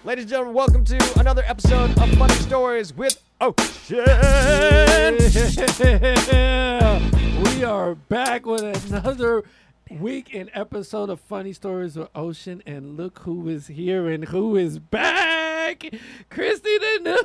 Ladies and gentlemen, welcome to another episode of Funny Stories with Ocean. We are back with another week and episode of Funny Stories with Ocean, and look who is here and who is back. Krissy the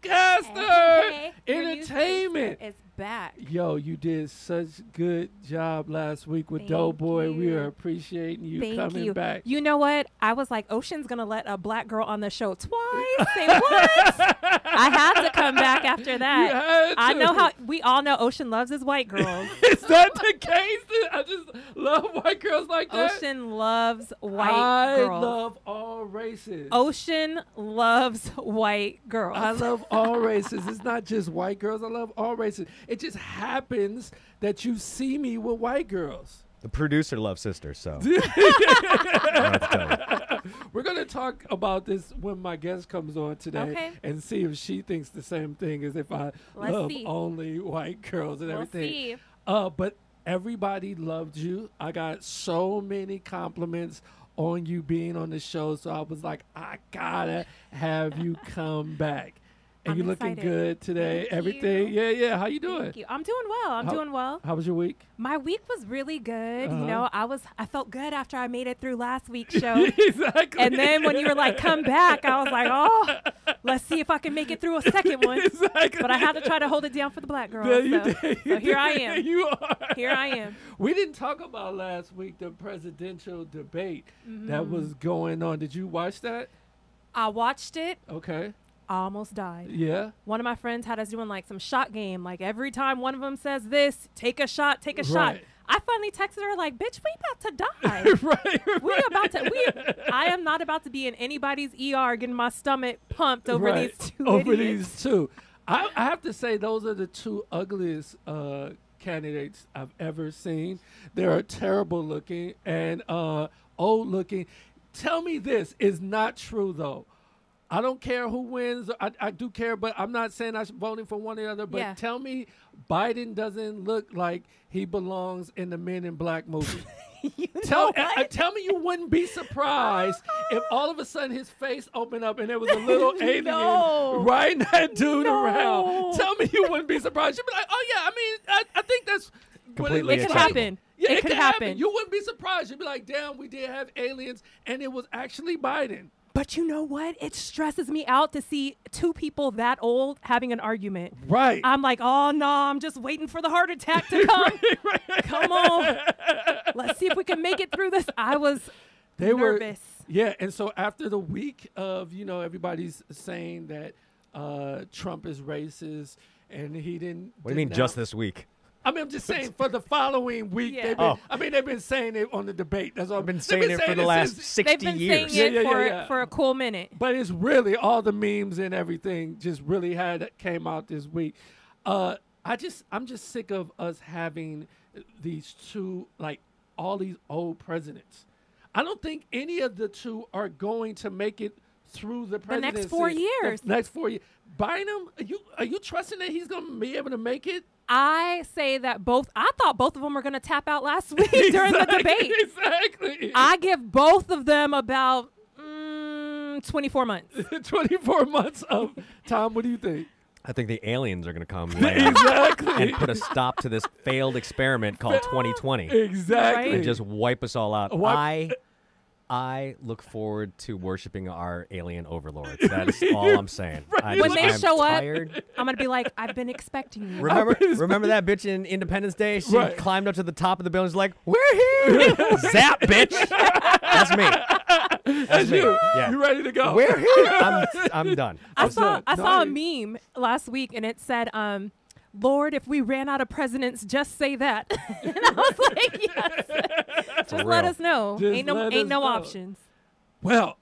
Newcaster. Entertainment. It's back. Yo, you did such good job last week with Doughboy. We are appreciating you coming back. You know what? I was like, Ocean's going to let a black girl on the show twice. Say what? I had to come back after that. I know how we all know Ocean loves his white girls. Is that the case? I just love white girls like that. Ocean loves white girls. I love all races. Ocean loves white girls. I love all races. It's not just white girls. I love all races. It just happens that you see me with white girls. The producer loves sisters, so. We're going to talk about this when my guest comes on today and see if she thinks the same thing as if I love only white girls and everything. But everybody loved you. I got so many compliments on you being on the show, so I was like, I gotta have you come back. And you're looking good today. Thank everything. you. Yeah. How you doing? Thank you. I'm doing well. I'm doing well. How was your week? My week was really good. You know, I felt good after I made it through last week's show. Exactly. And then when you were like, come back, I was like, oh, let's see if I can make it through a second one. Exactly. But I had to try to hold it down for the black girls. So here I am. You are. Here I am. We didn't talk about last week the presidential debate that was going on. Did you watch that? I watched it. Okay. I almost died. Yeah. One of my friends had us doing like some shot game. Like every time one of them says this, take a shot, take a shot. I finally texted her like, bitch, we about to die. We about to, I am not about to be in anybody's ER getting my stomach pumped over these two idiots. These two. I have to say those are the two ugliest candidates I've ever seen. They're terrible looking and old looking. Tell me this is not true though. I don't care who wins. I do care, but I'm not saying I'm voting for one or the other. But tell me Biden doesn't look like he belongs in the Men in Black movie. Tell me you wouldn't be surprised if all of a sudden his face opened up and there was a little alien riding that dude around. Tell me you wouldn't be surprised. You'd be like, oh, yeah, I mean, I think that's completely it could happen. Yeah, it could happen. You wouldn't be surprised. You'd be like, damn, we did have aliens, and it was actually Biden. But you know what? It stresses me out to see two people that old having an argument. Right. I'm like, oh, no, I'm just waiting for the heart attack to come. Come on. Let's see if we can make it through this. I was nervous. And so after the week of, you know, everybody's saying that Trump is racist and he didn't. What do you mean just this week? I mean, I'm just saying for the following week. They've been saying it on the debate. That's all. I've been saying it for the last 60 years. They've been saying it for a cool minute. But it's really all the memes and everything just really came out this week. I'm just sick of us having these two, like all these old presidents. I don't think any of the two are going to make it through the presidency. The next 4 years. The next 4 years. Biden, are you trusting that he's going to be able to make it? I say that I thought both of them were going to tap out last week during the debate. Exactly. I give both of them about 24 months. 24 months of Tom, what do you think? I think the aliens are going to come and put a stop to this failed experiment called 2020. Exactly. And just wipe us all out. I look forward to worshiping our alien overlords. That's all I'm saying. When they show up, I'm going to be like, I've been expecting you. Remember that bitch in Independence Day? She climbed up to the top of the building. She's like, we're here. Zap, bitch. That's me. That's me. Yeah. You ready to go? We're here. I'm done. I saw a meme last week, and it said, Lord, if we ran out of presidents, just say that. And I was like, yes. Just let us know. Ain't no options. Well,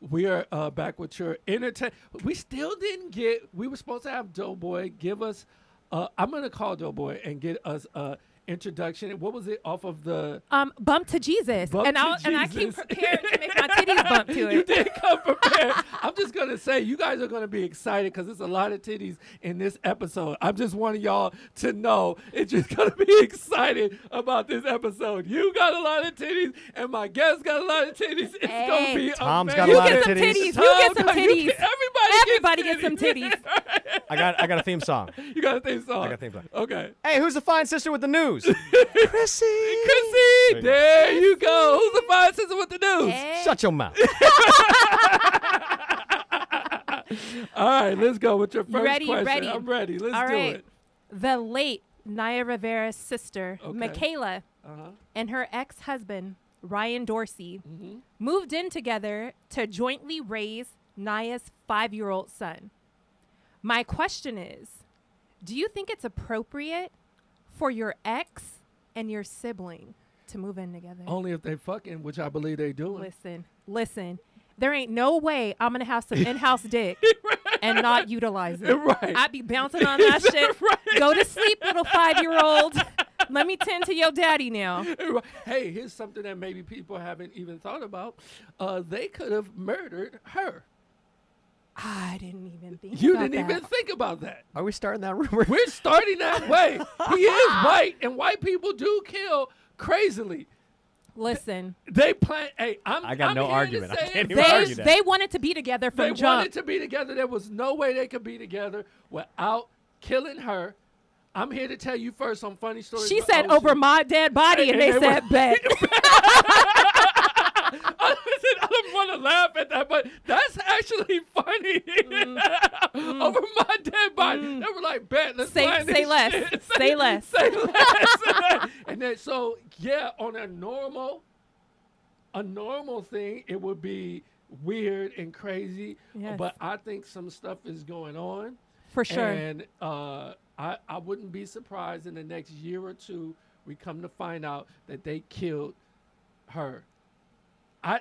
we are back with your entertainment. We still didn't we were supposed to have Doughboy give us, I'm going to call Doughboy and get us introduction. What was it off of the Bump to Jesus? Bump and to I came Jesus. prepared to make my titties bump to it. You did come prepared. I'm just gonna say you guys are gonna be excited because there's a lot of titties in this episode. I'm just wanting y'all to know it's just gonna be excited about this episode. You got a lot of titties, and my guest got a lot of titties. It's gonna be Tom's amazing. got a lot You of get some titties. titties. You get some titties. Everybody gets some titties. I got a theme song. You got a theme song. I got a theme song. Okay. Hey, who's the fine sister with the news? Krissy. Krissy, there you go. Who's the fine sister with the news? Hey. Shut your mouth. All right, let's go with your first Ready, question. ready. I'm ready. Let's All do right. it. The late Naya Rivera's sister, Okay. Nickayla, Uh-huh. and her ex-husband, Ryan Dorsey, Mm-hmm. moved in together to jointly raise Naya's 5-year-old son. My question is, do you think it's appropriate for your ex and your sibling to move in together? Only if they fucking, which I believe they do. Listen. There ain't no way I'm gonna have some in-house dick and not utilize it. Right. I'd be bouncing on that shit. Right. Go to sleep, little 5-year-old. Let me tend to your daddy now. Hey, here's something that maybe people haven't even thought about. They could have murdered her. I didn't even think You about didn't that. even think about that. Are we starting that rumor? We're starting that way. He is white, and white people do kill crazily. Listen, They plan. Hey, I got I'm no here to argument. I say can't it. even argue that. they wanted to be together They from jump. wanted to be together. There was no way they could be together without killing her. I'm here to tell you first some funny stories. She about said, Ocean. over my dead body, and they they said, bet. I don't want to laugh at that, but that's actually funny. Over my dead body. They were like, bet, let's plan this Say less. shit. Say less. Say less. And then, so, yeah, on a normal thing, it would be weird and crazy. Yes. But I think some stuff is going on. For sure. And I wouldn't be surprised in the next year or two, we come to find out that they killed her. I'm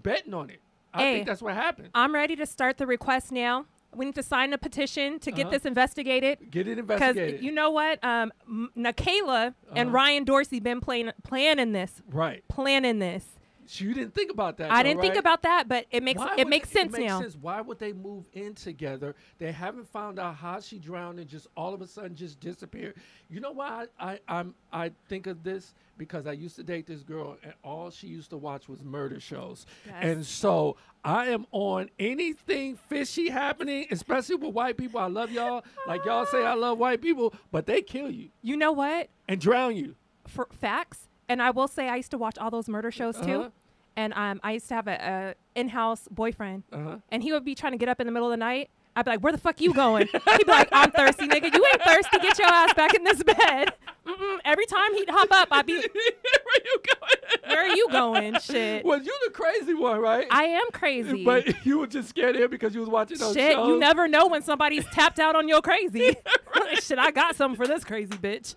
betting on it. I Hey. think that's what happened. I'm ready to start the request now. We need to sign a petition to get this investigated. Get it Because investigated. you know what? Nickayla and Ryan Dorsey been planning this. Right. Planning this. So you didn't think about that. I though, didn't think right? about that, but it makes Why it would makes they- sense it makes now. sense. Why would they move in together? They haven't found out how she drowned and just all of a sudden just disappeared. You know why I think of this? Because I used to date this girl and all she used to watch was murder shows. Yes. And so I am on anything fishy happening, especially with white people. I love y'all. Like y'all say I love white people, but they kill you You know what? and drown you. For facts, and I will say I used to watch all those murder shows too. Uh-huh. And I used to have a in-house boyfriend, Uh-huh. and he would be trying to get up in the middle of the night. I'd be like, "Where the fuck you going?" He'd be like, "I'm thirsty, nigga. You ain't thirsty. Get your ass back in this bed." Every time he'd hop up, I'd be, Where you going? "Where are you going?" Shit. Well, you the crazy one, right? I am crazy. But you were just scared of him because you was watching those Shit, shows. you never know when somebody's tapped out on your crazy. Shit, I got something for this crazy bitch.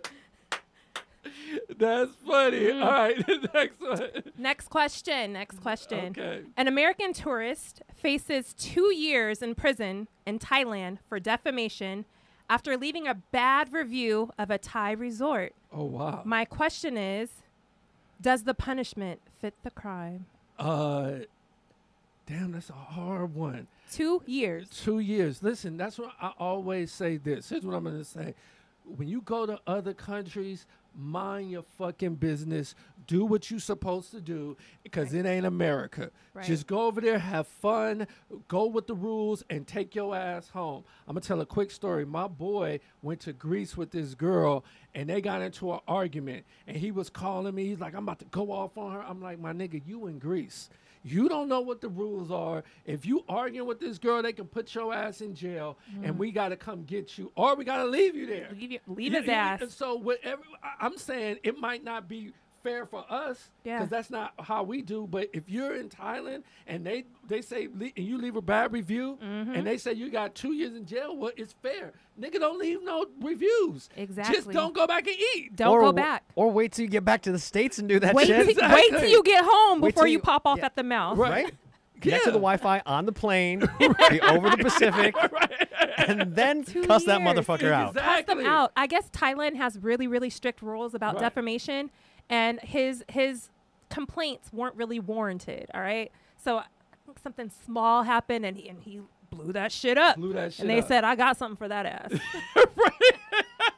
That's funny. All right, next one. Next question. Okay. An American tourist faces 2 years in prison in Thailand for defamation after leaving a bad review of a Thai resort. Oh, wow. My question is, does the punishment fit the crime? Damn, that's a hard one. 2 years. 2 years. Listen, that's what I always say this. Here's what I'm going to say. When you go to other countries, mind your fucking business. Do what you're supposed to do because it ain't America. Right. Just go over there, have fun, go with the rules, and take your ass home. I'm going to tell a quick story. My boy went to Greece with this girl, and they got into an argument. And he was calling me. He's like, I'm about to go off on her. I'm like, my nigga, you in Greece. You don't know what the rules are. If you arguing with this girl, they can put your ass in jail, and we got to come get you, or we got to leave you there. Leave his ass. And so whatever I'm saying, it might not be fair for us Yeah. because that's not how we do. But if you're in Thailand and they say and you leave a bad review and they say you got 2 years in jail, well, it's fair. Nigga, don't leave no reviews. Exactly. Just don't go back and eat. Don't go back. Or wait till you get back to the States and do that Wait, shit. wait till you get home Wait before till you you- pop off yeah. at the mouth. Right? Connect to Yeah. the Wi-Fi on the plane, be over the Pacific. and then 2 cuss that years. motherfucker out. Cuss them Exactly. out. I guess Thailand has really, really strict rules about Right. defamation, and his complaints weren't really warranted. All right, so I think something small happened, and he blew that shit up. Blew that shit and they up. said, "I got something for that ass."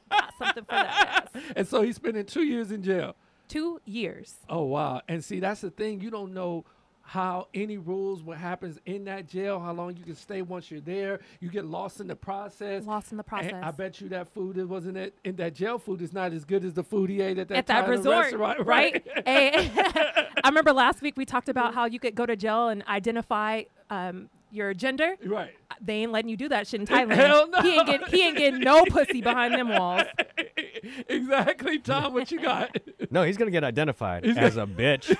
Got something for that ass. And so he's spending 2 years in jail. 2 years. Oh, wow. And see, that's the thing. You don't know how any rules, what happens in that jail, how long you can stay once you're there. You get lost in the process. Lost in the process. And I bet you that food that wasn't it in that jail food is not as good as the food he ate at that At that Thailand resort, restaurant, right? Hey, I remember last week we talked about how you could go to jail and identify your gender. Right. They ain't letting you do that shit in Thailand. Hell no. He ain't getting no pussy behind them walls. Exactly, Tom. What you got? No, he's going to get identified as a bitch.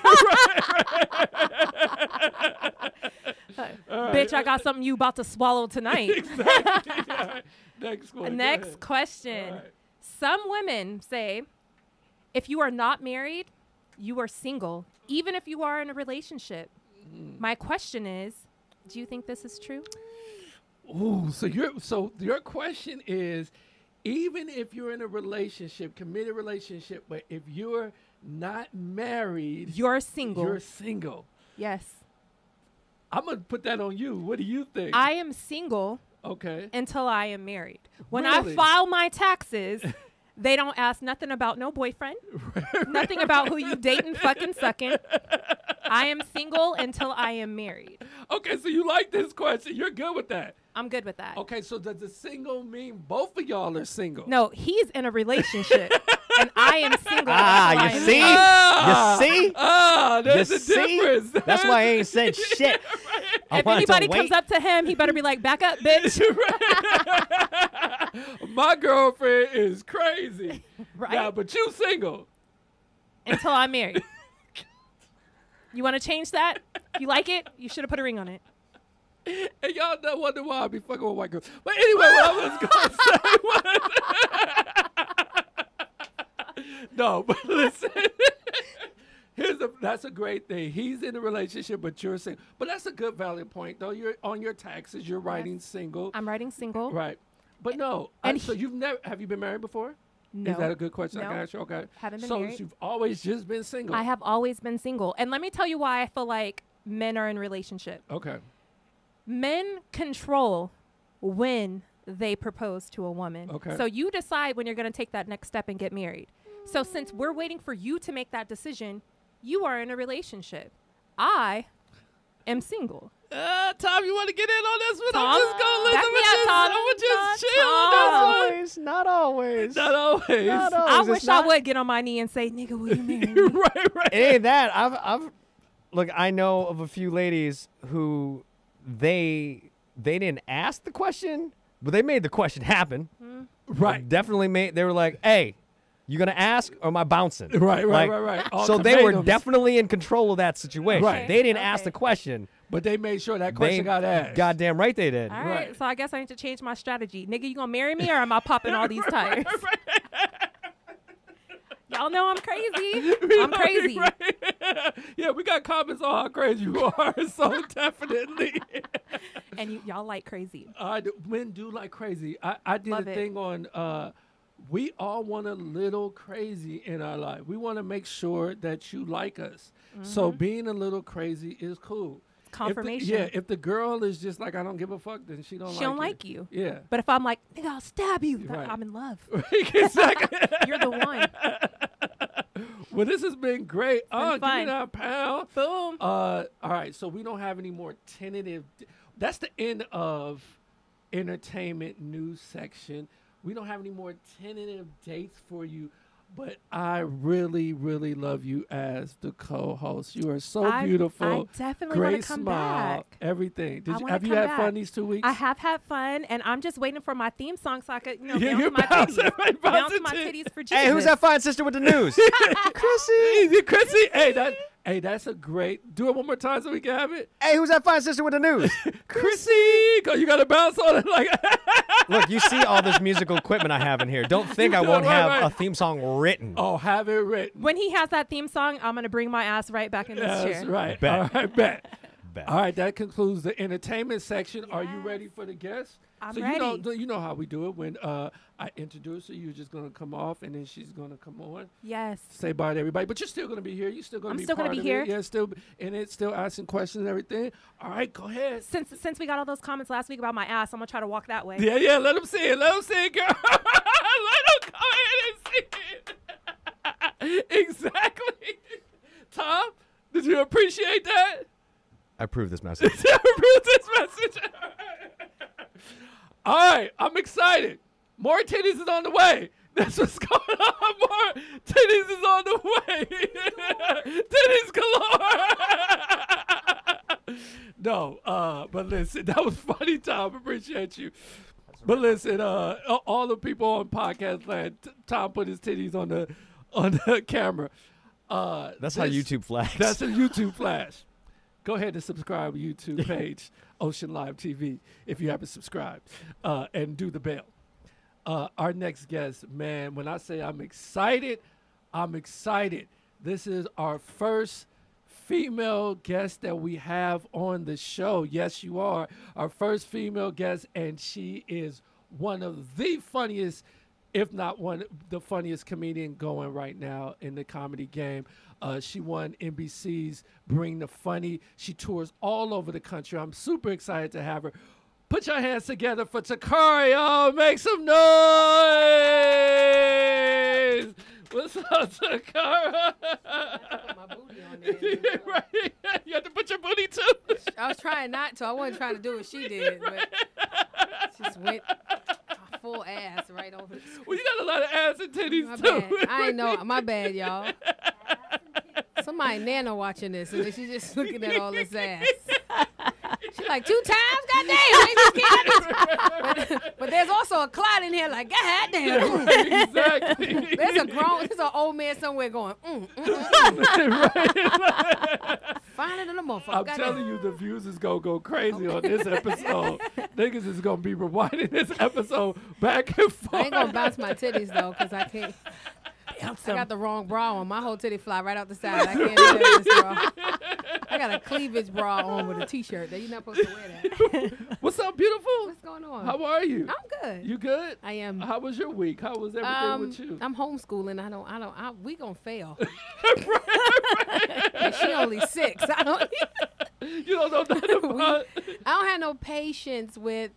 Bitch, I got something you about to swallow tonight. Exactly. All right. Next one. Go Next ahead. question. All right. Some women say if you are not married, you are single, even if you are in a relationship. My question is, do you think this is true? Ooh, so your question is, even if you're in a relationship, committed relationship, but if you're not married, You're single. you're single. Yes. I'm gonna put that on you. What do you think? I am single Okay. until I am married. When Really? I file my taxes, they don't ask nothing about no boyfriend, nothing about who you dating, fucking, sucking. I am single until I am married. Okay, so you like this question. You're good with that. I'm good with that. Okay, so does the single mean both of y'all are single? No, he's in a relationship, and I am single. Ah, until I you am see? married. You see? Ah, there's You a see? difference. That's why I ain't said shit. I If wanted to anybody comes wait. up to him, he better be like, "Back up, bitch." My girlfriend is crazy. Right? Yeah, but you single. Until I'm married. You want to change that? You like it? You should have put a ring on it. And y'all don't wonder why I be fucking with white girls. But anyway, what I was going to say was... No, but listen. That's a great thing. He's in a relationship, but you're single. But that's a good valid point, though. You're on your taxes. You're writing single. I'm writing single. Right. But no. And So you've never... Have you been married before? No. Is that a good question? I No. can ask you? Okay. Haven't been so married. you've always just been single. I have always been single. And let me tell you why I feel like men are in relationship. Okay. Men control when they propose to a woman. Okay. So you decide when you're going to take that next step and get married. So since we're waiting for you to make that decision, you are in a relationship. I am single. Tom, you want to get in on this one? Tom, I'm just going to listen. back me up, Tom. I'm going to just chill Tom. on this one. Always, not always. Not always. Not I always. wish It's I not- would get on my knee and say, "Nigga, will you marry me?" right. It ain't that. I've look. I know of a few ladies who they didn't ask the question, but they made the question happen. Right. Definitely made. They were like, "Hey, you gonna ask or am I bouncing?" Right. Like, All So they were tomatoes. definitely in control of that situation. Right. They didn't ask Okay. the question. But they made sure that question got asked. Goddamn right they did. All right, Right. so I guess I need to change my strategy. Nigga, you gonna marry me or am I popping all these tires? Y'all know I'm crazy. I'm crazy. Right. Yeah, we got comments on how crazy you are. So definitely. And y'all like crazy. Men do like crazy. I did Love a it. thing on we all want a little crazy in our life. We want to make sure that you like us. So being a little crazy is cool. Confirmation. If the girl is just like, I don't give a fuck, then she don't like you. Yeah. But if I'm like, nigga, I'll stab you, Right. I'm in love. Exactly. You're the one. Well, this has been great. been Give me fun. that pound. Boom. All right, so we don't have any more tentative. That's the end of entertainment news section. We don't have any more tentative dates for you, but I really, really love you as the co-host. You are so beautiful. I definitely want Great to come smile, back. everything. I wanna Have you come had back. fun these 2 weeks? I have had fun, and I'm just waiting for my theme song so I could, Yeah, bounce you're my bouncing, titties. right, Bounce bouncing my titties. titties for Jesus. Hey, who's that fine sister with the news? Krissy. Krissy. Hey, that's a great. Do it one more time so we can have it. Hey, who's that fine sister with the news? Krissy. You got to bounce on it like. Look, you see all this musical equipment I have in here. Don't think I won't Right, have right. a theme song written. Oh, have it written. When he has that theme song, I'm going to bring my ass right back in this That's chair. right. Bet. All right, bet. bad. All right, that concludes the entertainment section. Are you Yes. ready for the guests? I'm so ready. You know how we do it. When I introduce her, you're just gonna come off, and then she's gonna come on, Yes. say bye to everybody. But you're still gonna be here. You're still gonna I'm be still gonna part be of here. It. Yeah, still in it, still asking questions and everything. All right, go ahead. Since we got all those comments last week about my ass, I'm gonna try to walk that way. Yeah, let them see it. Let them see it, girl. Let them go ahead and see it. Exactly. Tom, did you appreciate that? I approve this message. Did you approve this message? All right, I'm excited. More titties is on the way. That's what's going on. More titties is on the way. Titties galore. No, but listen, that was funny, Tom. Appreciate you. But listen, all the people on podcast land, Tom put his titties on the camera. That's how YouTube flags. That's a YouTube flash. Go ahead and subscribe to YouTube page, Ocean Live TV, if you haven't subscribed, and do the bell. Our next guest, man, when I say I'm excited, I'm excited. This is our first female guest that we have on the show. Yes, you are. Our first female guest, and she is one of the funniest, if not the funniest comedian going right now in the comedy game. She won NBC's Bring the Funny. She tours all over the country. I'm super excited to have her. Put your hands together for Tacarra, y'all. Make some noise. What's up, Tacarra? I put my booty on there. Right. You have to put your booty too. I was trying not to. I wasn't trying to do what she did, but just went full ass right over the screen. Well, you got a lot of ass and titties My too. bad. I know. My bad, y'all. Somebody nano watching this, and she's just looking at all this ass. She's like, 2 times? Goddamn. But there's also a clot in here like, goddamn. Right, exactly. There's an old man somewhere going, Finer than a motherfucker. I'm telling you, the views is going to go crazy on this episode. Niggas is going to be rewinding this episode back and forth. I ain't going to bounce my titties, though, because I can't. I got the wrong bra on. My whole titty fly right out the side. I can't do this bra. I got a cleavage bra on with a t-shirt. You're not supposed to wear that. What's up, beautiful? What's going on? How are you? I'm good. You good? I am. How was your week? How was everything with you? I'm homeschooling. We gonna fail. And she only 6. You don't know nothing about I don't have no patience with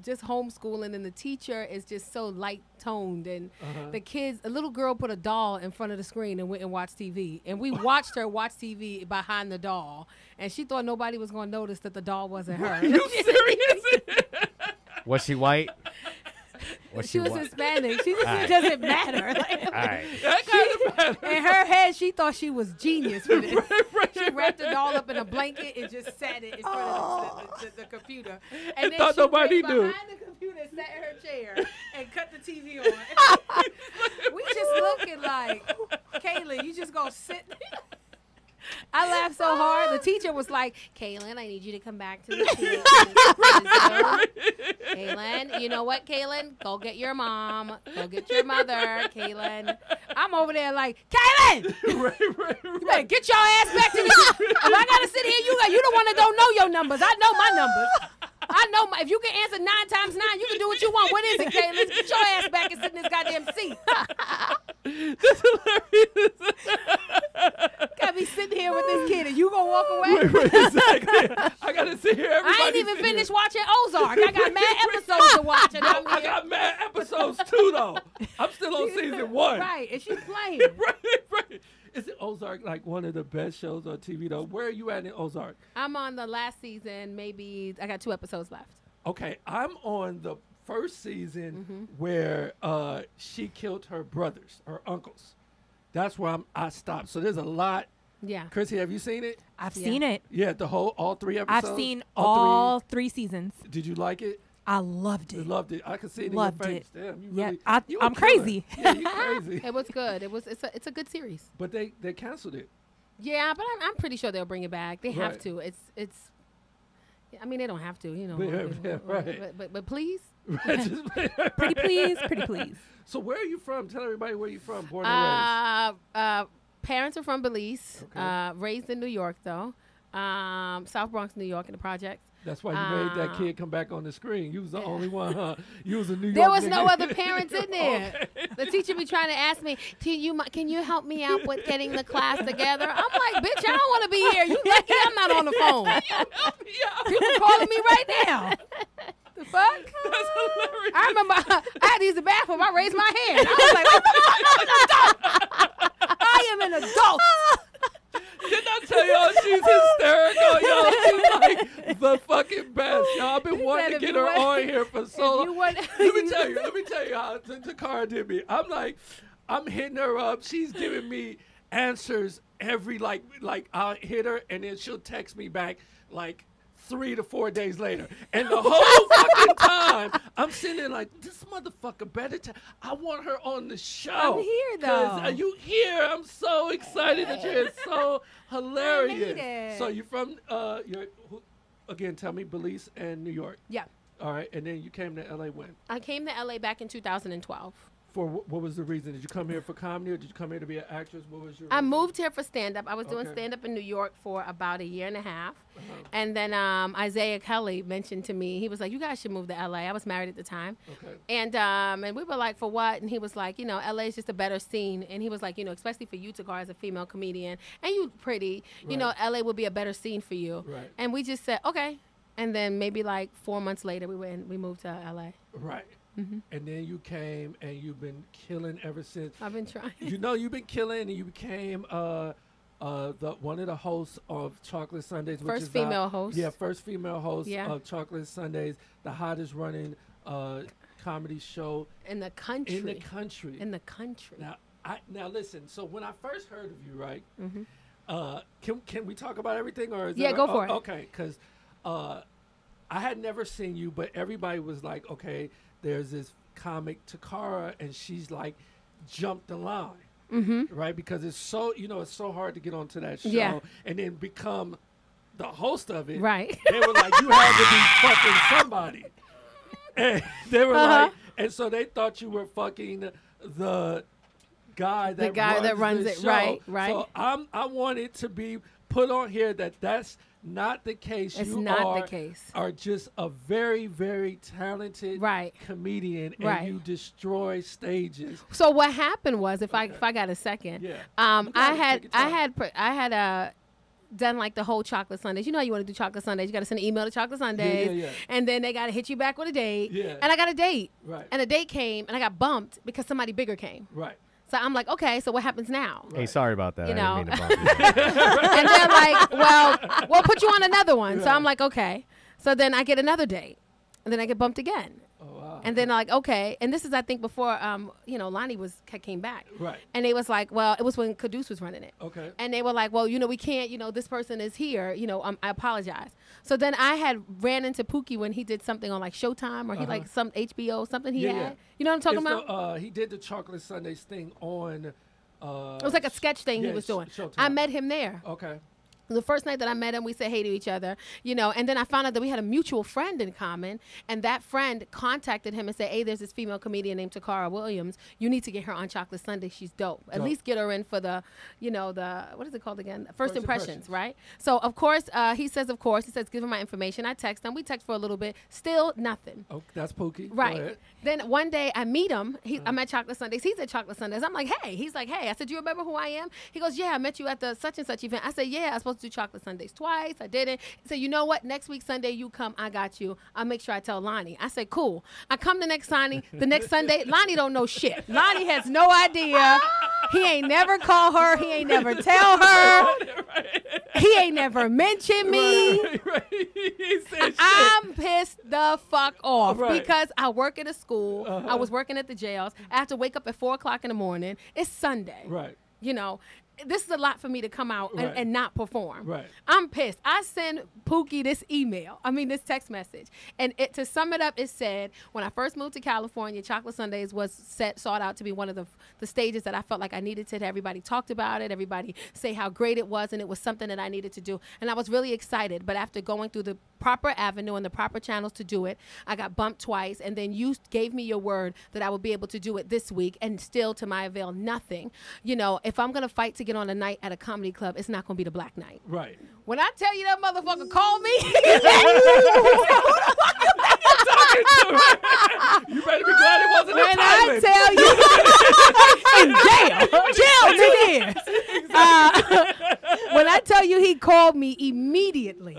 just homeschooling, and the teacher is just so light toned, and the kids. A little girl put a doll in front of the screen and went and watched TV, and we watched her watch TV behind the doll, and she thought nobody was gonna notice that the doll wasn't her. Are you serious? Was she white? She was Hispanic. She just, it doesn't matter. Like, All right. That kind of matters. in her head, she thought she was genius for this. Right. She wrapped the doll up in a blanket and just sat it in front of the computer. And then thought she nobody went knew. behind the computer, sat in her chair, and cut the TV on. We just looking like, Kaylin, you just gonna sit. I laughed so hard. The teacher was like, Kaylin, I need you to come back to the team. Kaylin, you know what, Kaylin? Go get your mom. Go get your mother, Kaylin. I'm over there like, Kaylin! Right. You better get your ass back to me. If I gotta sit here, you the one that don't know your numbers. I know my numbers. I know if you can answer 9 times 9, you can do what you want. What is it, Kaylin? Get your ass back and sit in this goddamn seat. That's hilarious. Gotta be sitting here with this kid and you gonna walk away? Right, exactly. I gotta sit here. I ain't even finished watching Ozark. I got mad episodes to watch. And I'm I here. got mad episodes too, though. I'm still on season 1. Right, and she's playing. Right. Is it Ozark like one of the best shows on TV though? Where are you at in Ozark? I'm on the last season. Maybe I got 2 episodes left. Okay, I'm on the first season where she killed her brothers, her uncles. That's where I stopped. So there's a lot. Yeah. Krissy, have you seen it? I've seen it. Yeah, all 3 episodes. I've seen all 3 seasons. Did you like it? I loved You it. loved it. I could see it Loved in your face. it. Damn, you Yeah, really. you a I'm killer. crazy. Yeah, you crazy. It was good. It's a good series. But they canceled it. Yeah, but I'm pretty sure they'll bring it back. They have Right. to. It's. I mean, they don't have to, you know. Yeah, right. But please. Right, Pretty please, pretty please. So where are you from? Tell everybody where you're from. Born and raised. Parents are from Belize. Okay. Raised in New York, though. South Bronx, New York, in the projects. That's why you made that kid come back on the screen. You was the only one, huh? You was a New York There was nigga. no other parents in there. Okay. The teacher be trying to ask me, can you help me out with getting the class together? I'm like, bitch, I don't want to be here. You lucky I'm not on the phone. People calling me right now. The fuck? That's hilarious. I remember I had to use the bathroom. I raised my hand. I was like, I am an adult. Did I tell y'all she's hysterical, y'all? She's like the fucking best, y'all. I've been wanting to get her on here for so long. Let me tell you how Tacarra did me. I'm hitting her up. She's giving me answers every like I'll hit her and then she'll text me back like 3 to 4 days later. And the whole fucking time, I'm sitting there like, this motherfucker better I want her on the show. I'm here, though. Are you here? I'm so excited that you're here. It's so hilarious. I hate it. So you're from, again, tell me, Belize and New York. Yeah. All right. And then you came to L.A. when? I came to L.A. back in 2012. For what was the reason? Did you come here for comedy or did you come here to be an actress? What was your I reason? moved here for stand-up. I was doing stand-up in New York for about 1.5 years. And then Isaiah Kelly mentioned to me, he was like, you guys should move to L.A. I was married at the time. Okay. And we were like, for what? And he was like, L.A. is just a better scene. And he was like, especially for you, Tacarra, as a female comedian, and you pretty, L.A. would be a better scene for you. Right. And we just said, okay. And then maybe like 4 months later, we moved to L.A. Right. Mm-hmm. And then you came and you've been killing ever since. I've been trying. You've been killing and you became one of the hosts of Chocolate Sundays. First female host. Yeah, first female host of Chocolate Sundays, the hottest running comedy show in the country. In the country. Now listen, so when I first heard of you, right, can we talk about everything? Or is go for it. Okay, because I had never seen you, but everybody was like, okay, there's this comic Tacarra, and she's like jumped the line, right? Because it's so it's so hard to get onto that show and then become the host of it. Right? They were like, you had to be fucking somebody, and they were like, and so they thought you were fucking the guy that runs it. Show. Right. So I want it to be put on here that's not the case. It's not the case. Are just a very, very talented comedian, and you destroy stages. So what happened was, if I got a second, I had done like the whole Chocolate Sundays. You know how you want to do Chocolate Sundays. You got to send an email to Chocolate Sundays, and then they got to hit you back with a date. Yeah. And I got a date, and a date came, and I got bumped because somebody bigger came. Right. So I'm like, okay, so what happens now? Hey, sorry about that. I didn't mean to bump you. And they're like, well, we'll put you on another one. So I'm like, okay. So then I get another date, and then I get bumped again. Oh, wow. And then like, okay. And this is, I think, before, Lonnie came back. Right. And they was like, well, it was when Caduce was running it. Okay. And they were like, well, we can't, this person is here. I apologize. So then I had ran into Pookie when he did something on like Showtime or he like some HBO, something he had. You know what I'm talking about? He did the Chocolate Sundays thing on. It was like a sketch thing he was doing. Showtime. I met him there. Okay. The first night that I met him, we said hey to each other, and then I found out that we had a mutual friend in common, and that friend contacted him and said, hey, there's this female comedian named Tacarra Williams. You need to get her on Chocolate Sunday. She's dope. At least get her in for the, what is it called again? First impressions, right? So, of course, he says, give him my information. I text him. We text for a little bit. Still nothing. Oh, that's Pookie. Right. Then one day I meet him. I'm at Chocolate Sundays. He's at Chocolate Sundays. I'm like, hey. He's like, hey. I said, do you remember who I am? He goes, yeah, I met you at the such and such event. I said, yeah, I was supposed to do Chocolate Sundays twice. I didn't. He said, you know what? Next week Sunday you come. I got you. I'll make sure I tell Lonnie. I said, cool. I come the next Sunday. Lonnie don't know shit. Lonnie has no idea. He ain't never call her. He ain't never tell her. He ain't never mentioned me. I'm pissed the fuck off because I work at a school. I was working at the jails. I have to wake up at 4 o'clock in the morning. It's Sunday. Right. This is a lot for me to come out and not perform. Right. I'm pissed. I send Pookie this text message. And to sum it up, it said, when I first moved to California, Chocolate Sundays was sought out to be one of the stages that I felt like I needed to. Everybody talked about it. Everybody say how great it was. And it was something that I needed to do. And I was really excited. But after going through the proper avenue and the proper channels to do it, I got bumped twice. And then you gave me your word that I would be able to do it this week. And still, to my avail, nothing. If I'm going to fight to get on a night at a comedy club, it's not going to be the black night. Right. When I tell you that motherfucker called me, you better be glad it wasn't when a I tell you, in jail, 2 years. When I tell you he called me immediately.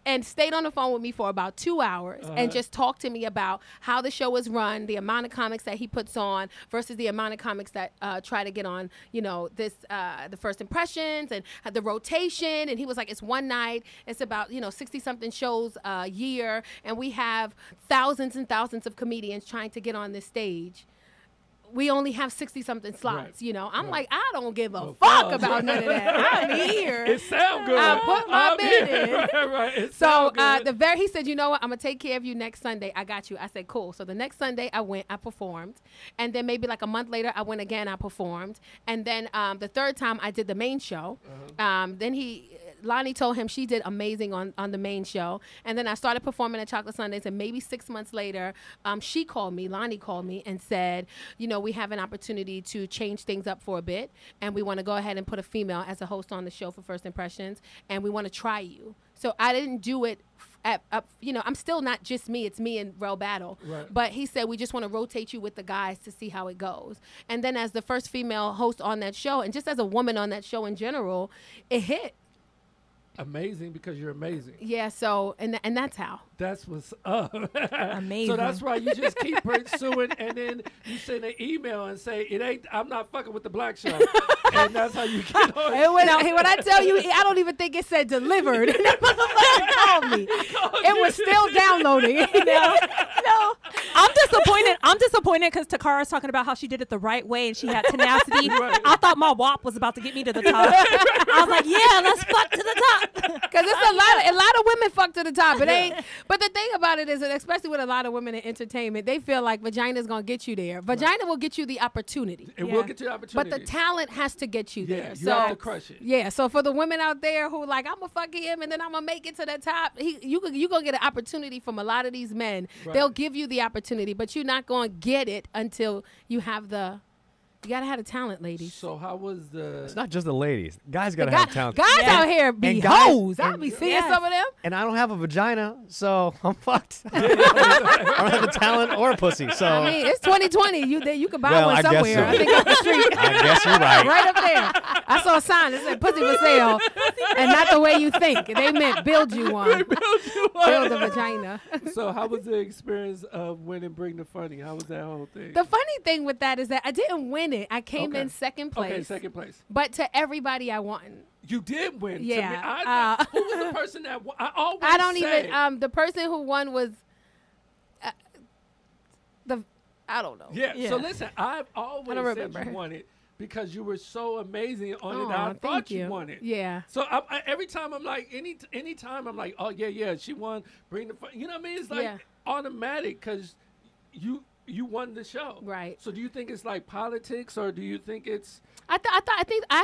And stayed on the phone with me for about 2 hours and just talked to me about how the show is run, the amount of comics that he puts on versus the amount of comics that try to get on, the first impressions and the rotation. And he was like, it's one night. It's about, 60-something shows a year. And we have thousands and thousands of comedians trying to get on this stage. We only have 60-something slots, I'm like, I don't give a fuck about none of that. I'm here. It sounds good. I put my bid in. Right. It So good. he said, you know what? I'm going to take care of you next Sunday. I got you. I said, cool. So the next Sunday I went, I performed. And then maybe like a month later, I went again, I performed. And then the third time I did the main show. Then Lonnie told him she did amazing on the main show. And then I started performing at Chocolate Sundays. And maybe 6 months later, Lonnie called me and said, we have an opportunity to change things up for a bit. And we want to go ahead and put a female as a host on the show for First Impressions. And we want to try you. So I didn't do it I'm still not just me. It's me and Rel Battle. Right. But he said, we just want to rotate you with the guys to see how it goes. And then as the first female host on that show, and just as a woman on that show in general, it hit. Amazing because you're amazing. Yeah, so, and that's how. That's what's up. Amazing. So that's why you just keep pursuing, and then you send an email and say, I'm not fucking with the black show. And that's how you get on. And when I tell you, I don't even think it said delivered. That motherfucker called me. It was still downloading. No. I'm disappointed because Tacarra's talking about how she did it the right way and she had tenacity. Right. I thought my WAP was about to get me to the top. I was like, yeah, let's fuck to the top. Because it's a lot of women fuck to the top. It ain't. But the thing about it is that especially with a lot of women in entertainment, they feel like vagina's gonna get you there. Vagina will get you the opportunity. It will get you the opportunity. But the talent has to get you there. You have to crush it. Yeah. So for the women out there who like, I'm gonna fuck him and then I'm gonna make it to the top, you gonna get an opportunity from a lot of these men. Right. They'll give you the opportunity, but you're not gonna get it until you have you gotta have the talent, ladies. So how was the? It's not just the ladies. Guys gotta have talent. Guys out here be hoes. I'll be seeing some of them. And I don't have a vagina, so I'm fucked. I don't have the talent or a pussy. So I mean, it's 2020. You can buy Well, one I guess somewhere. so. I think up the street. I guess you're right. Right up there. I saw a sign that said "pussy for sale," and not the way you think. They meant build you one. Build a vagina. So how was the experience of winning Bring the Funny? How was that whole thing? The funny thing with that is that I didn't win it. I came in second place. Okay, second place. But to everybody, I won. You did win. Yeah. Who was the person that won? I don't even. The person who won was I don't know. Yeah. So listen, I've always said remember. you won it because you were so amazing on it. I thought thank you won it. Yeah. So every time I'm like, anytime I'm like, oh yeah, she won. Bring the fun. You know what I mean? It's like automatic because you won the show. Right. So do you think it's like politics or do you think it's? I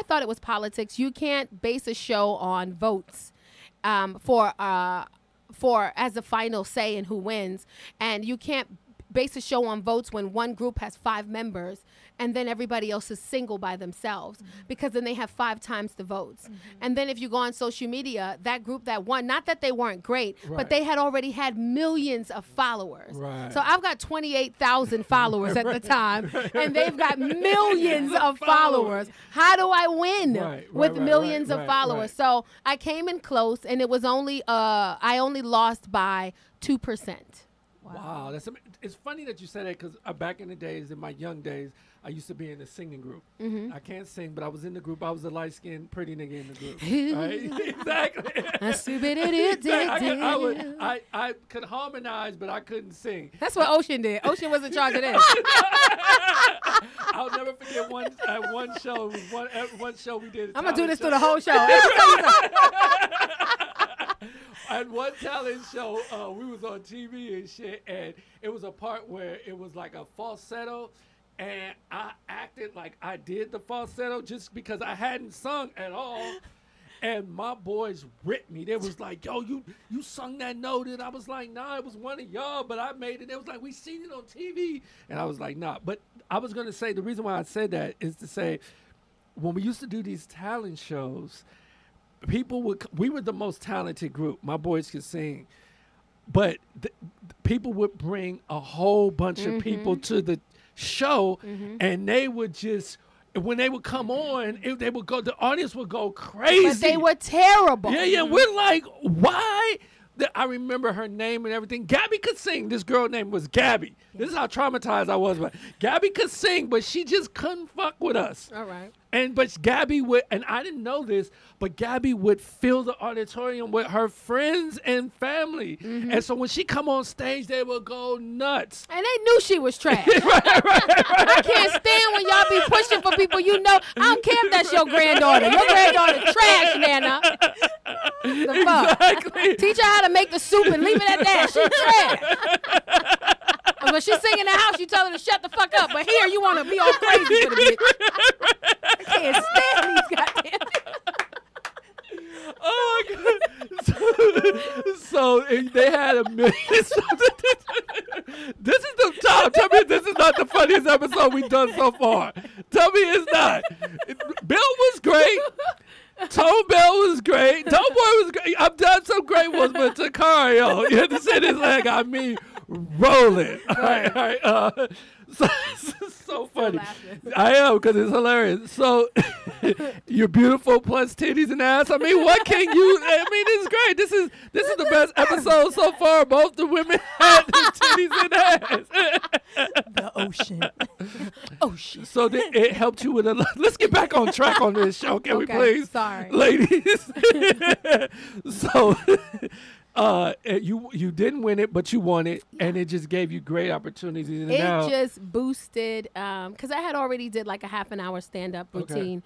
thought it was politics. You can't base a show on votes for as a final say in who wins, and you can't base a show on votes when one group has 5 members and then everybody else is single by themselves, because then they have 5 times the votes. And then if you go on social media, that group that won, not that they weren't great, but they had already had millions of followers. Right. So I've got 28,000 followers at the time, and they've got millions of followers. How do I win with millions of followers? So I came in close, and it was only I only lost by 2%. Wow, it's funny that you said that because back in the days, in my young days, I used to be in a singing group. I can't sing, but I was in the group. I was a light-skinned, pretty nigga in the group. Right? Exactly. I could harmonize, but I couldn't sing. That's what Ocean did. Ocean was in charge of that. I'll never forget one show. One show we did. I'm gonna do this through the whole show. At one talent show, we was on TV and shit, and it was a part where it was like a falsetto, and I acted like I did the falsetto just because I hadn't sung at all. And my boys ripped me. They was like, yo, you sung that note. And I was like, nah, it was one of y'all, but I made it. They was like, we seen it on TV. And I was like, nah. But I was going to say, the reason why I said that is to say, when we used to do these talent shows, we were the most talented group. My boys could sing. But people would bring a whole bunch of people to the show, and they would just, when they would come on, they would go, the audience would go crazy. But they were terrible. Yeah. We're like, why? I remember her name and everything. Gabby could sing. This girl name was Gabby. This is how traumatized I was. But Gabby could sing, but she just couldn't fuck with us. All right. But Gabby would, and I didn't know this, but Gabby would fill the auditorium with her friends and family. And so when she come on stage, they would go nuts. And they knew she was trash. I can't stand when y'all be pushing for people you know. I don't care if that's your granddaughter. Your granddaughter trash, Nana. The fuck? Exactly. Teach her how to make the soup and leave it at that. She trash. And when she sing in the house, you tell her to shut the fuck up. But here, you want to be all crazy for the bitch. I can't stand these goddamn. Oh my god! So they had a million. This is the top. Tell me this is not the funniest episode we've done so far. Tell me it's not. Bill was great. Tone Bell was great. Tone Boy was great. I've done some great ones, but Tacarra, yo, you have to say this like I mean rolling. All right. So funny. I am, because it's hilarious. So you're beautiful plus titties and ass. I mean, what can you? I mean, this is great. This is the best episode so far. Both the women had titties and ass. The ocean. Ocean. So it helped you with a. Let's get back on track on this show, can we please? Sorry, ladies. So. You didn't win it, but you won it, and it just gave you great opportunities. It just boosted, because I had already did like a half an hour stand-up routine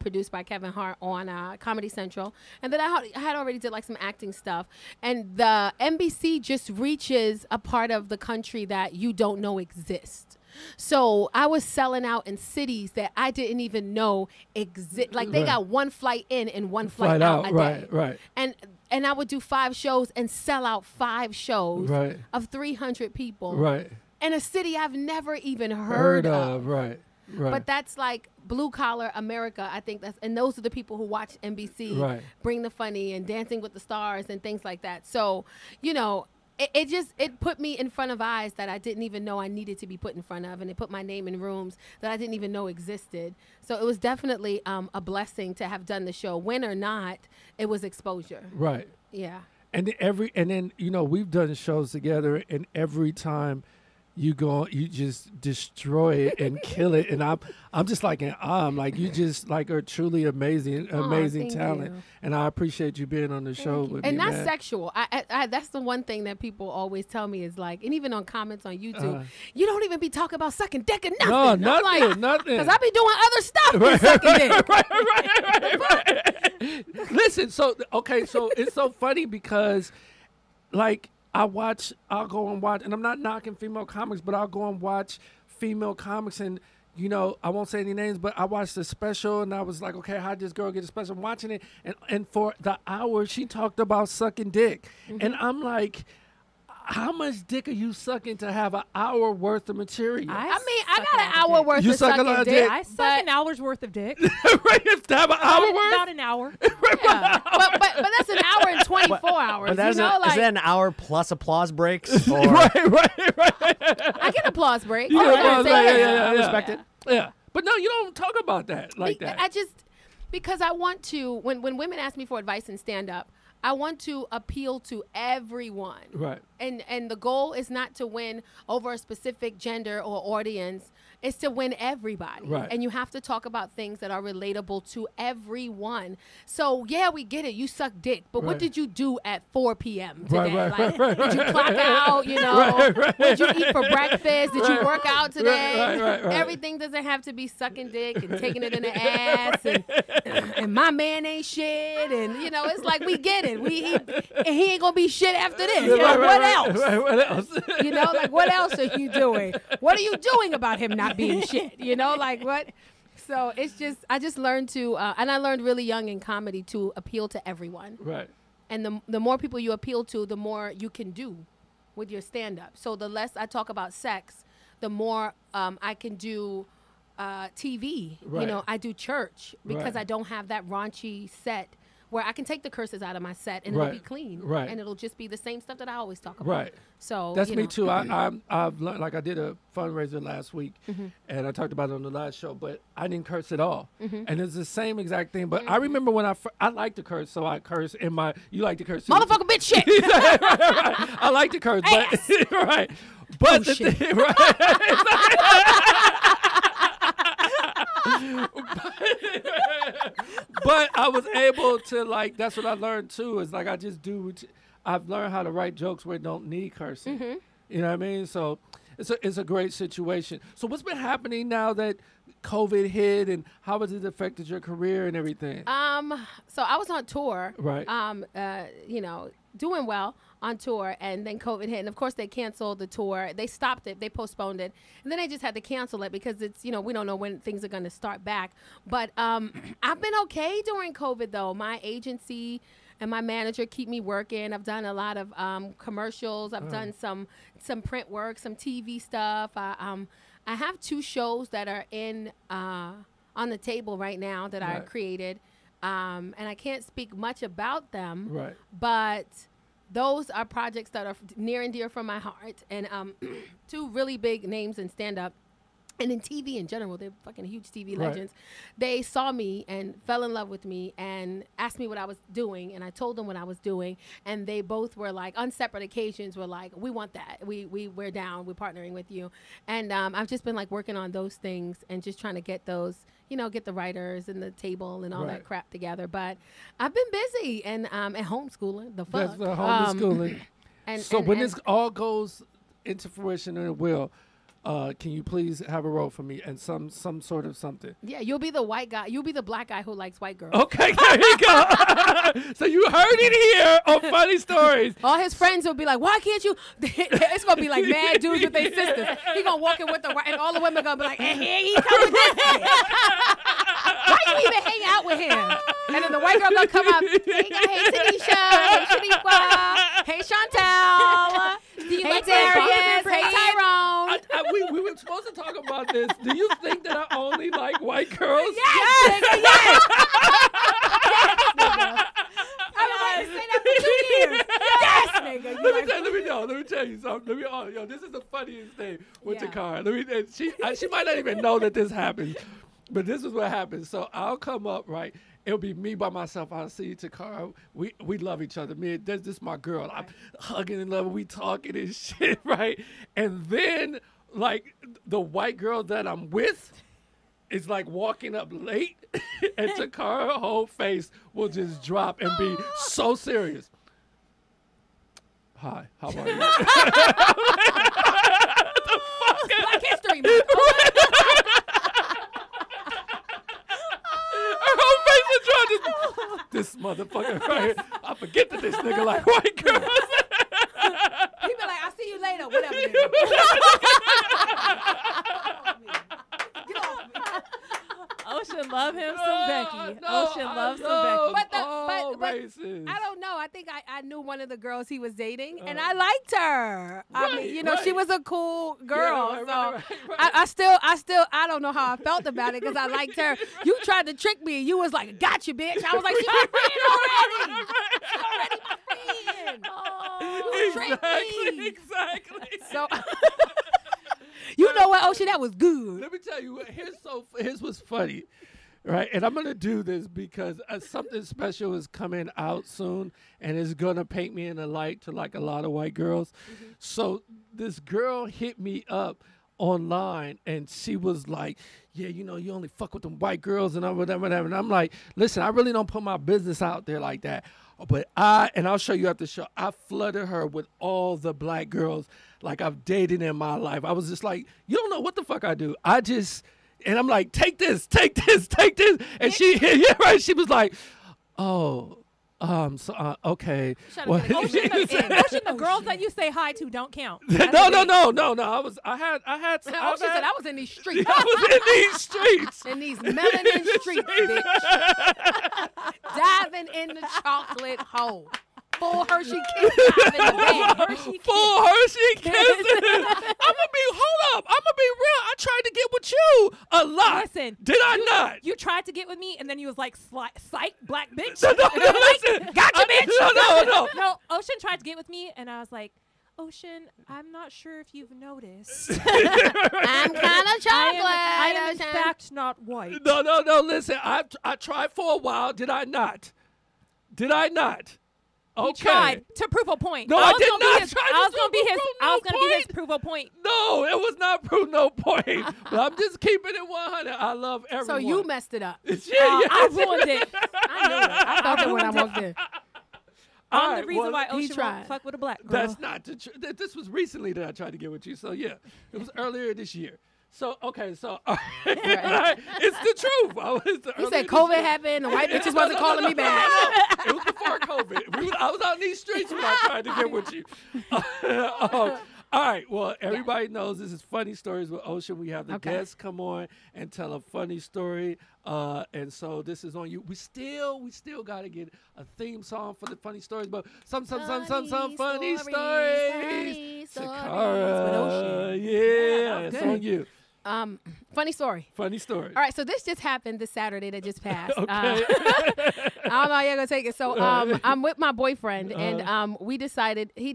produced by Kevin Hart on Comedy Central, and then I had already did like some acting stuff, and the NBC just reaches a part of the country that you don't know exists. So I was selling out in cities that I didn't even know exist. Like they got one flight in and one flight out a day. Right. And I would do 5 shows and sell out 5 shows of 300 people. Right. In a city I've never even heard of. Right. But that's like blue collar America. I think and those are the people who watch NBC, Bring the Funny and Dancing with the Stars and things like that. So, you know, it put me in front of eyes that I didn't even know I needed to be put in front of, and it put my name in rooms that I didn't even know existed. So it was definitely a blessing to have done the show. Win or not, it was exposure. Right. Yeah. And then you know, we've done shows together, and every time you just destroy it and kill it, and I'm just like like you just like are truly amazing talent, and I appreciate you being on the show with me. And not sexual. I that's the one thing that people always tell me is like, and even on comments on YouTube, you don't even be talking about sucking dick or nothing. No, nothing. Because I be doing other stuff than sucking dick. Right. Listen, so it's so funny because, like, I'll go and watch, and I'm not knocking female comics, but I'll go and watch female comics, and, you know, I won't say any names, but I watched the special, and I was like, okay, how'd this girl get a special? I'm watching it, and for the hour, she talked about sucking dick. And I'm like, how much dick are you sucking to have an hour worth of material? I mean, I got an hour worth of sucking dick. I suck an hour's worth of dick. Right, to have an hour worth? About an hour. Yeah. but that's an hour and 24 hours. But is that an hour plus applause breaks? Or? Right. I get applause breaks. I respect it. Yeah. But no, you don't talk about that like that. Because I want to, when women ask me for advice in stand-up, I want to appeal to everyone. Right. And the goal is not to win over a specific gender or audience. It's to win everybody. Right. And you have to talk about things that are relatable to everyone. So, yeah, we get it. You suck dick. But what did you do at 4 p.m. today? Did you clock out, you know? What did you eat for breakfast? Did you work out today? Everything doesn't have to be sucking dick and taking it in the ass. And my man ain't shit. And, you know, it's like we get it. He ain't going to be shit after this. What else? What else? You know, like, what else are you doing? What are you doing about him not being shit? You know, like, what? So it's just, I just learned to, and I learned really young in comedy to appeal to everyone. Right. And the more people you appeal to, the more you can do with your stand-up. So the less I talk about sex, the more I can do TV. Right. You know, I do church because Right. I don't have that raunchy set where I can take the curses out of my set and Right. it'll be clean. Right. And it'll just be the same stuff that I always talk about. Right. So That's you me know. too. I've learned, like I did a fundraiser last week, Mm-hmm. and I talked about it on the last show, but I didn't curse at all, Mm-hmm. and it's the same exact thing. But I remember when I like to curse, so I curse in my. You like to curse, too. Motherfucker, bitch, shit. right. I like to curse, but right. But the shit. thing, right. But I was able to, like, that's what I learned too. Is like I just do. I've learned how to write jokes where it don't need cursing. Mm-hmm. You know what I mean? So it's a great situation. So what's been happening now that COVID hit, and how has it affected your career and everything? So I was on tour. Right. You know, doing well on tour, and then COVID hit, and of course they canceled the tour. They stopped it. They postponed it, and then they just had to cancel it because it's, you know, we don't know when things are going to start back. But I've been okay during COVID though. My agency and my manager keep me working. I've done a lot of commercials. I've done some print work, some TV stuff. I have 2 shows that are in on the table right now that I Right. created, and I can't speak much about them. Right. But those are projects that are near and dear from my heart, and 2 really big names in stand-up. And in TV in general, they're fucking huge TV Right. legends. They saw me and fell in love with me and asked me what I was doing, and I told them what I was doing, and they both were like, on separate occasions, were like, we want that. We're down. We're partnering with you. And I've just been like working on those things and just trying to get those, you know, get the writers and the table and all Right. that crap together. But I've been busy and at homeschooling. The fuck. That's the homeschooling. So when this all goes into fruition, and it will, can you please have a role for me and some sort of something? Yeah, you'll be the white guy. You'll be the black guy who likes white girls. Okay, there you go. So you heard it here on Funny Stories. All his friends will be like, why can't you? It's going to be like mad dudes with their sisters. He going to walk in with the white, and all the women going to be like, and here he come with this bitch. Why you even hang out with him? And then the white girl going to come up, hey Tanisha, hey Shaniqua, hey Chantel, hey Darius, hey Tyrone. We were supposed to talk about this. Do you think that I only like white girls? Yes, nigga, yes. I've been waiting to say that for 2 years. Yes, nigga. Let me tell you something. This is the funniest thing with Yeah. Tacarra. She might not even know that this happens, but this is what happens. So I'll come up, right? It'll be me by myself. I'll see Tacarra. We love each other. This is my girl. I'm hugging and loving. We talking and shit, right? And then, like, the white girl that I'm with is like walking up late, and Tacarra's whole face will just drop and be so serious. Hi, how are you? Black History Month. Her whole face will drop. This motherfucker right here. I forget that this nigga like white girls. He be like, I'll see you later. Whatever. Nigga. Get off me. Ocean love him some Becky. No, Ocean I loves some love Becky. all but races. I don't know. I think I knew one of the girls he was dating, and I liked her. I mean, Right, you know, she right. was a cool girl. right, so right. I still, I don't know how I felt about it because I liked her. You tried to trick me. You was like, "Got you, bitch." I was like, "She my friend already. She already my friend." You tricked me. Exactly. So, you know what, Ocean? That was good. Let me tell you what. Here's what's funny, right? And I'm gonna do this because something special is coming out soon, and it's gonna paint me in a light to like a lot of white girls. So this girl hit me up online, and she was like, "Yeah, you know, you only fuck with them white girls and whatever." And I'm like, "Listen, I really don't put my business out there like that." But I'll show you after the show, I flooded her with all the black girls like I've dated in my life. I was just like, you don't know what the fuck I do. And I'm like, take this. And she, yeah, right. She was like, oh, okay. Well, Ocean, the girls that you say hi to don't count. No. I had. Ocean said, I was in these streets. I was in these streets. In these melanin streets, bitch. Diving in the chocolate hole. full Hershey kiss in the bag. Full Hershey kisses. Hold up. I'm gonna be real. I tried to get with you a lot. Listen, did I not? You tried to get with me, and then you was like, psych, black bitch. No, listen. Gotcha, bitch. No. No, Ocean tried to get with me, and I was like, Ocean, I'm not sure if you've noticed. I'm kind of chocolate. I am in fact not white. No. Listen, I tried for a while. Did I not? Okay. He tried to prove a point. No, I did not try to I was gonna be his prove a point. No, it was not prove no point. But I'm just keeping it 100. I love everyone. So you messed it up. I ruined it. I knew it. I felt it when I walked in. I'm the reason why Ocean tried. won't fuck with a black girl. That's not the truth. This was recently that I tried to get with you. So yeah, it was earlier this year. So okay, so it's the truth. He said COVID happened. The white bitches wasn't calling me back. It was before COVID. I was out in these streets when I tried to get with you. All right. Well, everybody knows this is Funny Stories with Ocean. We have the guests come on and tell a funny story. And so this is on you. We still got to get a theme song for the funny stories, but some funny stories. Tacarra, yeah, it's on you. Funny story. Funny story. All right, so this just happened this Saturday that just passed. Okay. I don't know how you're gonna take it. So I'm with my boyfriend, and he decided he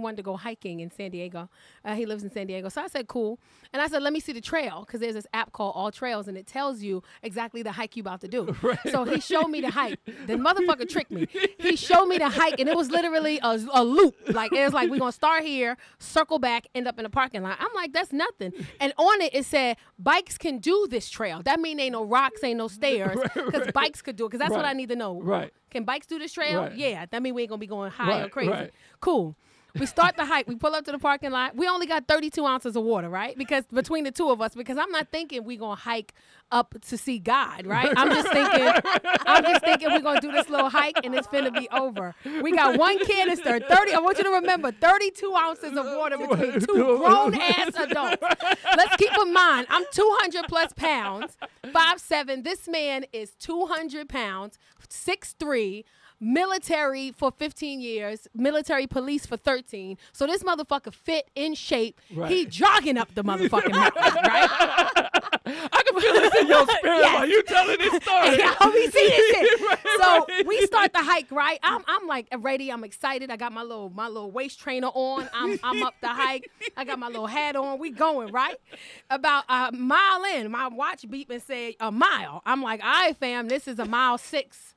wanted to go hiking in San Diego. He lives in San Diego, so I said cool, and I said let me see the trail because there's this app called All Trails, and it tells you exactly the hike you about to do. Right. So he showed me the hike. The motherfucker tricked me. He showed me the hike, and it was literally a loop. Like it was like we're gonna start here, circle back, end up in the parking lot. I'm like that's nothing, and on it said bikes can do this trail. That mean ain't no rocks, ain't no stairs, because bikes could do it. Because that's what I need to know. Right. Can bikes do this trail? Right. Yeah. That mean we ain't gonna be going high or crazy. Right. Cool. We start the hike. We pull up to the parking lot. We only got 32 ounces of water, right? Because between the two of us, because I'm not thinking we gonna hike up to see God, right? I'm just thinking we're gonna do this little hike and it's finna be over. We got one canister, 30. I want you to remember 32 ounces of water between two grown ass adults. Let's keep in mind, I'm 200 plus pounds, 5'7". This man is 200 pounds, 6'3". Military for 15 years, military police for 13. So this motherfucker fit in shape. Right. He jogging up the motherfucking mountain, right? I can feel this in your spirit while you telling this story. Yeah, we see this shit. Right, so we start the hike, right? I'm like ready. I'm excited. I got my little waist trainer on. I'm up the hike. I got my little hat on. We going, right? About a mile in, my watch beep and said a mile. I'm like, all right, fam, this is a mile 6.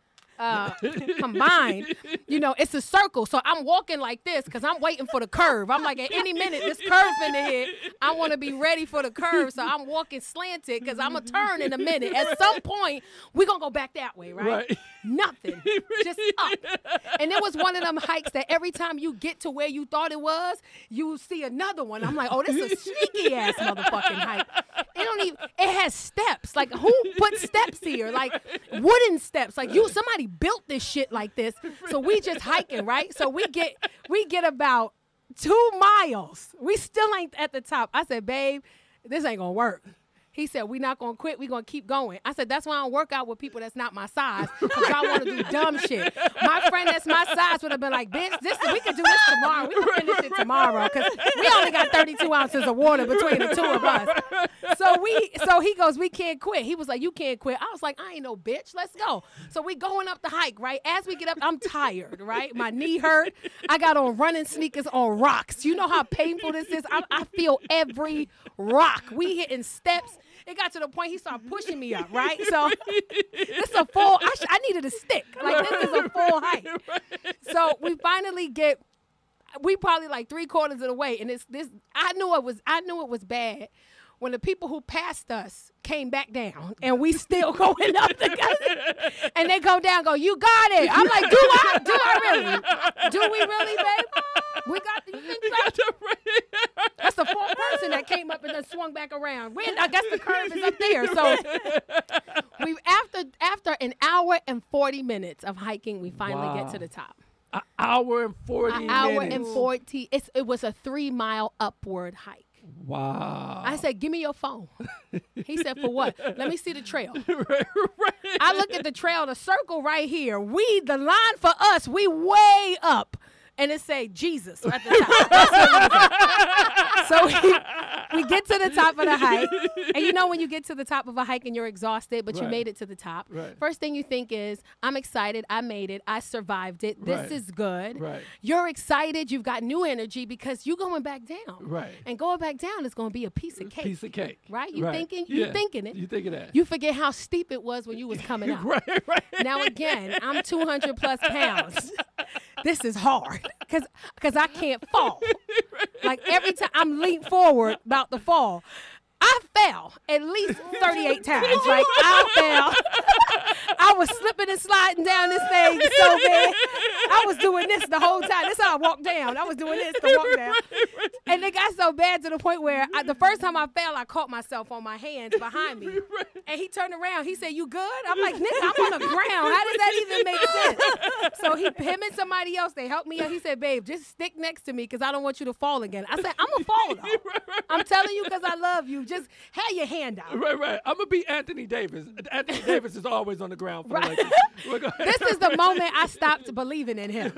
Combined, it's a circle. So I'm walking like this because I'm waiting for the curve. I'm like, at any minute, this curve finna hit. I want to be ready for the curve. So I'm walking slanted because I'm going to turn in a minute. At some point, we're going to go back that way, right? Nothing. Just up. And it was one of them hikes that every time you get to where you thought it was, you see another one. I'm like, oh, this is a sneaky ass motherfucking hike. It has steps. Like, who put steps here? Like, wooden steps. Like, somebody built this shit like this. So we just hiking, right? So we get about 2 miles. We still ain't at the top. I said, babe, this ain't gonna work. He said, we not going to quit. We going to keep going. I said, that's why I don't work out with people that's not my size, because I want to do dumb shit. My friend that's my size would have been like, bitch, we could do this tomorrow. We can finish it tomorrow, because we only got 32 ounces of water between the two of us. So he goes, we can't quit. He was like, you can't quit. I was like, I ain't no bitch. Let's go. So we going up the hike, right? As we get up, I'm tired, right? My knee hurt. I got on running sneakers on rocks. You know how painful this is? I feel every rock. We hitting steps. It got to the point he started pushing me up, right? So this is a full, I needed a stick. Like, this is a full hike. So we finally we probably like 3/4 of the way. And I knew it was bad when the people who passed us came back down and we still going up together. And they go down, go, you got it. I'm like, do I? Do I really? Do we really, babe? We got you think so? That's the fourth person that came up and then swung back around. I guess the curve is up there. So we after an hour and 40 minutes of hiking, we finally get to the top. An hour and 40 minutes. An hour and 40. It was a 3-mile upward hike. Wow. I said, give me your phone. He said, for what? Let me see the trail. right. I look at the trail, the circle right here. The line for us, we way up. And it say Jesus at the top. So we get to the top of the hike. And you know when you get to the top of a hike and you're exhausted, but you made it to the top. Right. First thing you think is, I'm excited. I made it. I survived it. This is good. Right. You're excited. You've got new energy because you're going back down. Right. And going back down is going to be a piece of cake. Piece of cake. Right? You thinking? Yeah. You thinking it. You thinking that. You forget how steep it was when you was coming out. right. Now again, I'm 200 plus pounds. This is hard because I can't fall. Like every time I'm leaned forward about to fall, I fell at least 38 times. Like I fell. I was slipping and sliding down this thing so bad. I was doing this the whole time. That's how I walked down. I was doing this to walk down. And it got so bad to the point where the first time I fell, I caught myself on my hands behind me. And he turned around. He said, you good? I'm like, nigga, I'm on the ground. How does that even make sense? So him and somebody else, they helped me out. He said, babe, just stick next to me because I don't want you to fall again. I said, I'm going to fall, though. I'm telling you because I love you. Just have your hand out. Right. I'm going to be Anthony Davis. Anthony Davis is always on the ground. For Right. This is the moment I stopped believing in him.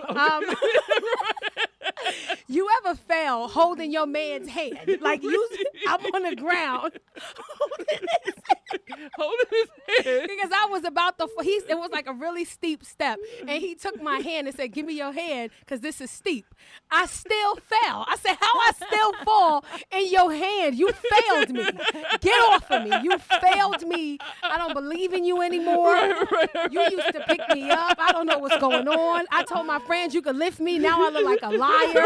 You ever fell holding your man's hand? Like I'm on the ground holding his hand. because I was about to. It was like a really steep step, and he took my hand and said, "Give me your hand, because this is steep." I still fell. I said, "How I still fall in your hand? You failed me. Get off of me. You failed me. I don't believe in you anymore. Right. You used to pick me up. I don't know what's going on. I told my friends you could lift me. Now I look like a liar.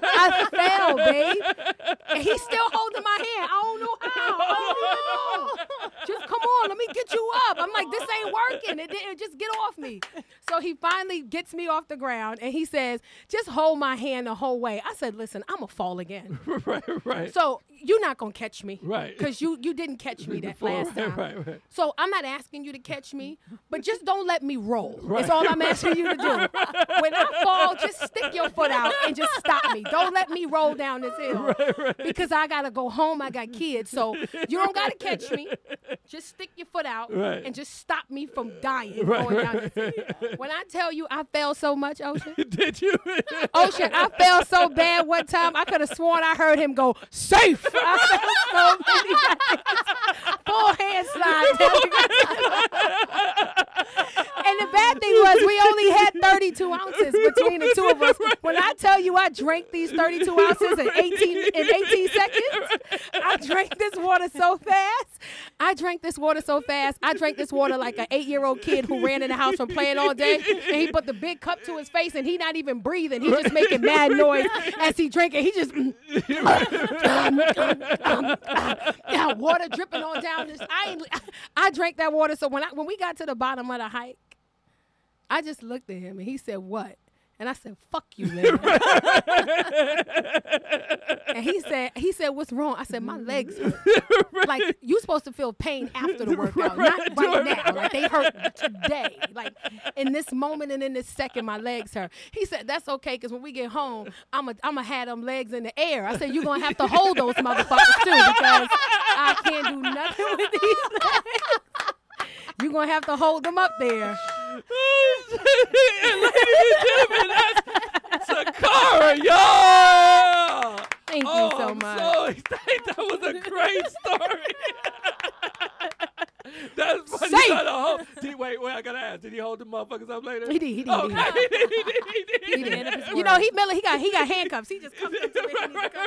I fell, babe. And he's still holding my hand. I don't know how. Just come on, let me get you up. I'm like, this ain't working. It didn't. Just get off me. So he finally gets me off the ground, and he says, just hold my hand the whole way. I said, listen, I'm going to fall again. Right. So you're not going to catch me. Right. Because you didn't catch me that last time. Right. So I'm not asking you to catch me, but just don't let me roll. Right. That's all I'm asking you to do. When I fall, just stick your foot out and just stop me. Don't let me roll down this hill. Right. Because I got to go home. I got kids. So you don't got to catch me. Just stick your foot out and just stop me from dying going down this hill. When I tell you I fell so much, Ocean. Did you? Ocean, I fell so bad one time, I could have sworn I heard him go, safe. I fell so many times. Full hand slide. And the bad thing was we only had 32 ounces between the two of us. When I tell you I drank these 32 ounces in 18 seconds, I drank this water so fast. I drank this water like an 8-year-old kid who ran in the house from playing all day, and he put the big cup to his face, and he not even breathing. He just making mad noise as he drink it. He just water dripping on down this. I drank that water. So when we got to the bottom of the hike, I just looked at him and he said, "What?" And I said, "Fuck you, Larry." And he said, "What's wrong?" I said, "My legs hurt." Like, you supposed to feel pain after the workout, not right now. Like, they hurt today. Like, in this moment and in this second, my legs hurt. He said, "That's okay, because when we get home, I'm a have them legs in the air." I said, "You're going to have to hold those motherfuckers, too, because I can't do nothing with these legs. You're going to have to hold them up there." Ladies and gentlemen, that's Tacarra, y'all. Thank you so much. That was a great story. That's funny. Wait, I gotta ask. Did he hold the motherfuckers up later? He did. Okay. He did. You know, he got handcuffs. He just comes up to me.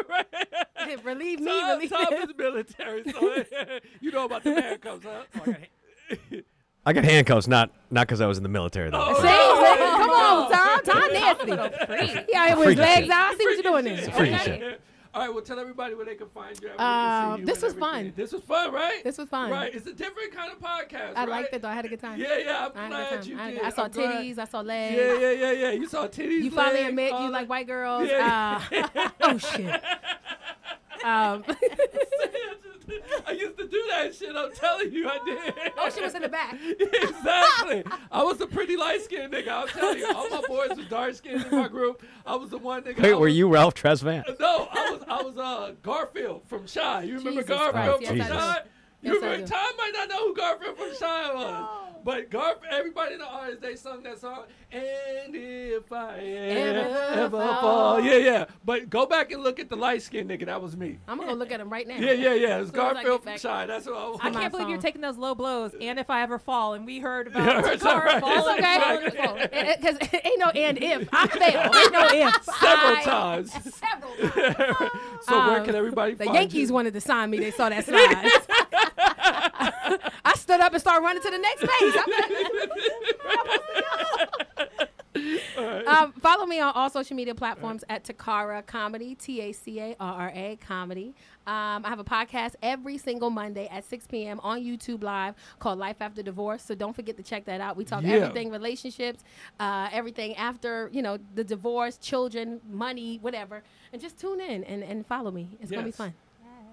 Right. Relieve me. Tom is military, so you know about the handcuffs, huh? I got handcuffs, not because I was in the military, though. Oh, come on, Tom nasty. Yeah, with his legs out. I see what you're doing there. It's a freaky shit. All right, well, tell everybody where they can find you. This was fun. This was fun, right? This was fun. Right, it's a different kind of podcast, I liked it, though. I had a good time. Yeah, I'm glad you did. I saw titties. I saw legs. Yeah. You saw titties, You finally admit you like white girls. Yeah. Oh, shit. I used to do that shit. I'm telling you, I did. Ocean was in the back. Exactly. I was a pretty light-skinned nigga. I'll tell you. All my boys were dark-skinned in my group. I was the one nigga. Wait, were you Ralph Tresvant? No, I was Garfield from Shy. You remember Jesus Garfield Christ, from yes, I do. Shy? You Yes, I remember? do. Tom might not know who Garfield from Shy was. But everybody in the artist, they sung that song. And if I ever fall. Yeah. But go back and look at the light-skinned nigga. That was me. I'm gonna go look at him right now. Yeah. It's soon as I Garfield get from back. Shy. That's what I was. I my can't believe you're phone. taking those low blows. And if I ever fall, and we heard about Yeah, it's all Tacarra right. falling, It's falling, okay. falling. Because ain't no and if. I fail. Ain't no if. Several times. Several times. So where can everybody The find Yankees you? wanted to sign me. They saw that slide. I stood up and started running to the next base. Follow me on all social media platforms at Tacarra Comedy, Tacarra Comedy. I have a podcast every single Monday at 6 p.m. on YouTube Live called Life After Divorce. So don't forget to check that out. We talk everything relationships, everything after, the divorce, children, money, whatever. And just tune in and follow me. It's going to be fun.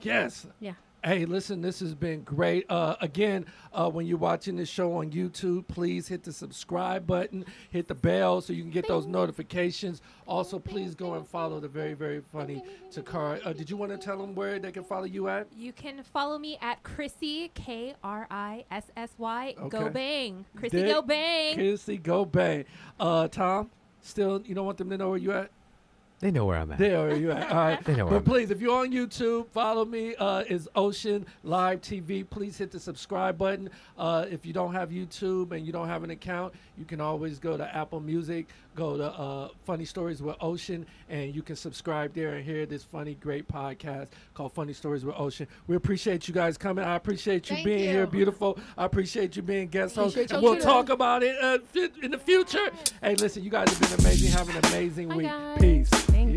Yes. Yeah. Hey, listen, this has been great. Again, when you're watching this show on YouTube, please hit the subscribe button, hit the bell so you can get those notifications. Also, please go and follow the very, very funny Tacarra. Did you want to tell them where they can follow you at? You can follow me at Krissy, Krissy. Go Okay. bang. Krissy, go bang. Krissy, go bang. Tom, still, you don't want them to know where you at? They know where I'm at. There are you at. All right. They know where But I'm please, if you're on YouTube, follow me. It's Ocean Live TV. Please hit the subscribe button. If you don't have YouTube and you don't have an account, you can always go to Apple Music, go to Funny Stories with Ocean, and you can subscribe there and hear this funny, great podcast called Funny Stories with Ocean. We appreciate you guys coming. I appreciate you Thank being you. here, beautiful. I appreciate you being guest host. Appreciate And you we'll too. talk about it in the future. Hey, listen, you guys have been amazing. Have an amazing Bye, week. guys. Peace. Thank